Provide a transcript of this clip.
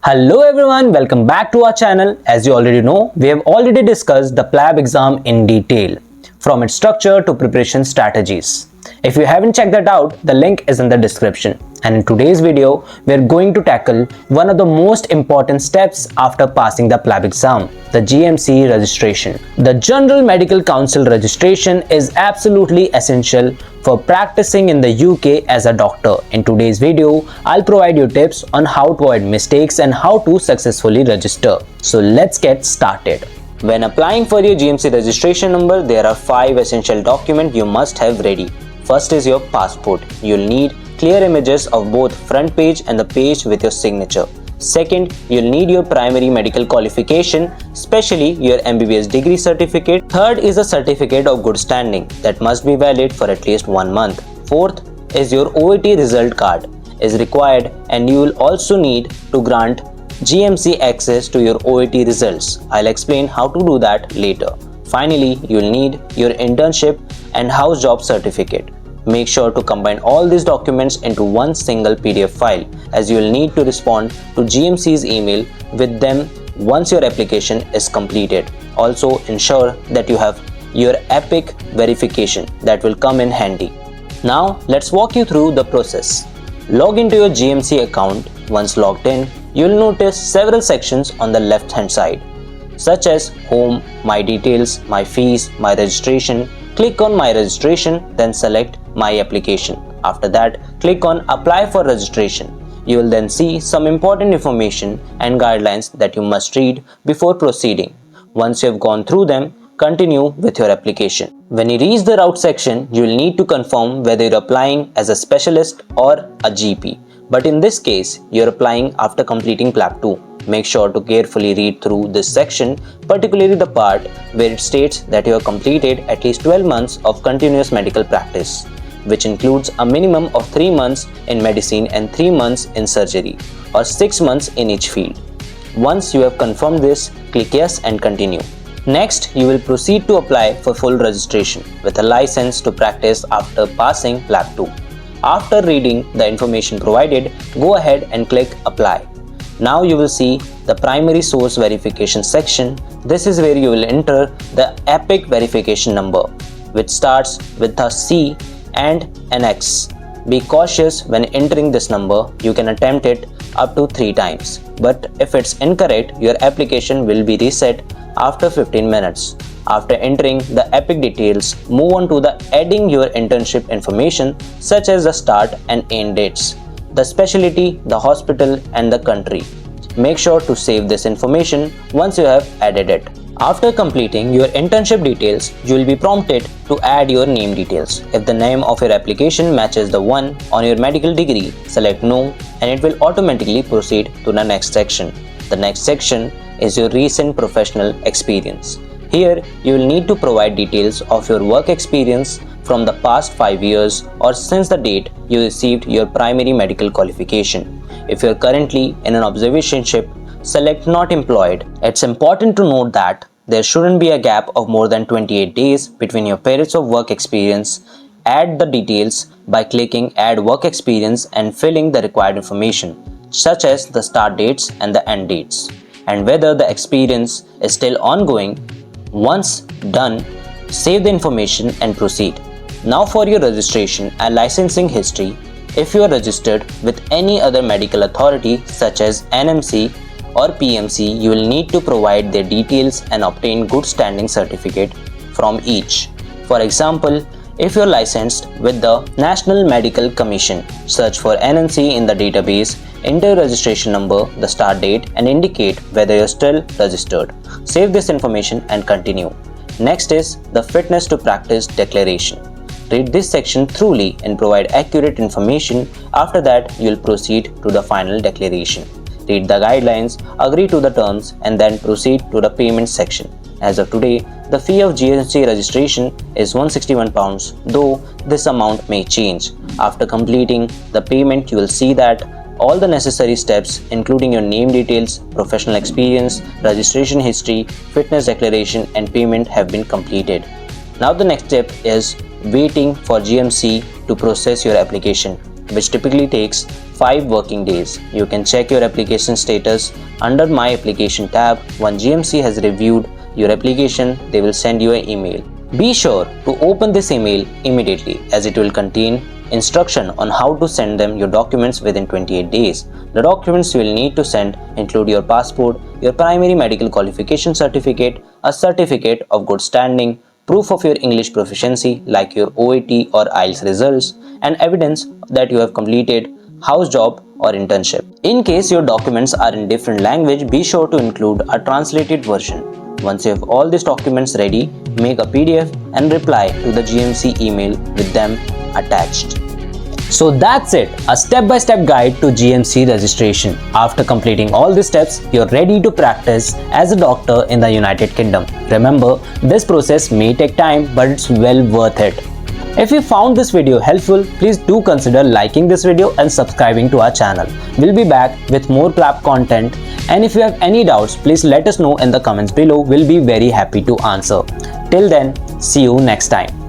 Hello everyone, welcome back to our channel. As you already know, we have already discussed the PLAB exam in detail, from its structure to preparation strategies. If you haven't checked that out, the link is in the description. And in today's video, we are going to tackle one of the most important steps after passing the PLAB exam, the GMC registration. The General Medical Council registration is absolutely essential for practicing in the UK as a doctor. In today's video, I'll provide you tips on how to avoid mistakes and how to successfully register. So let's get started. When applying for your GMC registration number, there are 5 essential documents you must have ready. First is your passport. You'll need clear images of both front page and the page with your signature. Second, you'll need your primary medical qualification, especially your MBBS degree certificate. Third is a certificate of good standing that must be valid for at least 1 month. Fourth is your OET result card is required, and you will also need to grant GMC access to your OET results. I'll explain how to do that later. Finally, you'll need your internship and house job certificate. Make sure to combine all these documents into one single PDF file, as you will need to respond to GMC's email with them once your application is completed. Also, ensure that you have your EPIC verification that will come in handy. Now, let's walk you through the process. Log into your GMC account. Once logged in, you'll notice several sections on the left hand side, such as Home, My Details, My Fees, My Registration. Click on My Registration, then select My Application. After that, click on Apply for Registration. You will then see some important information and guidelines that you must read before proceeding. Once you have gone through them, continue with your application. When you reach the route section, you will need to confirm whether you're applying as a specialist or a GP. But in this case, you're applying after completing PLAB 2. Make sure to carefully read through this section, particularly the part where it states that you have completed at least 12 months of continuous medical practice, which includes a minimum of 3 months in medicine and 3 months in surgery, or 6 months in each field. Once you have confirmed this, click Yes and continue. Next, you will proceed to apply for full registration with a license to practice after passing PLAB 2. After reading the information provided, go ahead and click Apply. Now you will see the primary source verification section. This is where you will enter the EPIC verification number, which starts with a C and an X. Be cautious when entering this number. You can attempt it up to 3 times, but if it's incorrect, your application will be reset after 15 minutes. After entering the EPIC details, move on to the adding your internship information, such as the start and end dates, the specialty, the hospital, and the country. Make sure to save this information once you have added it. After completing your internship details, you will be prompted to add your name details. If the name of your application matches the one on your medical degree, select No, and it will automatically proceed to the next section. The next section is your recent professional experience. Here, you will need to provide details of your work experience from the past 5 years or since the date you received your primary medical qualification. If you are currently in an observationship, select Not Employed. It's important to note that there shouldn't be a gap of more than 28 days between your periods of work experience. Add the details by clicking Add Work Experience and filling the required information, such as the start dates and the end dates, and whether the experience is still ongoing. Once done, save the information and proceed. Now for your registration and licensing history. If you are registered with any other medical authority such as NMC or PMC, you will need to provide their details and obtain good standing certificate from each. For example, if you are licensed with the National Medical Commission, search for NMC in the database, enter registration number, the start date, and indicate whether you are still registered. Save this information and continue. Next is the Fitness to Practice Declaration. Read this section thoroughly and provide accurate information. After that, you will proceed to the final declaration. Read the guidelines, agree to the terms, and then proceed to the payment section. As of today, the fee of GMC registration is £161, though this amount may change. After completing the payment, you will see that all the necessary steps, including your name details, professional experience, registration history, fitness declaration, and payment have been completed. Now the next step is waiting for GMC to process your application, which typically takes 5 working days. You can check your application status under My Application tab. When GMC has reviewed your application, they will send you an email. Be sure to open this email immediately, as it will contain instruction on how to send them your documents within 28 days. The documents you will need to send include your passport, your primary medical qualification certificate, a certificate of good standing, proof of your English proficiency like your OAT or IELTS results, and evidence that you have completed house job or internship. In case your documents are in different language, be sure to include a translated version. Once you have all these documents ready, make a PDF and reply to the GMC email with them attached. So that's it, a step-by-step guide to GMC registration. After completing all these steps, you're ready to practice as a doctor in the United Kingdom. Remember, this process may take time, but it's well worth it. If you found this video helpful, please do consider liking this video and subscribing to our channel. We'll be back with more PLAB content, and if you have any doubts, please let us know in the comments below. We'll be very happy to answer. Till then, see you next time.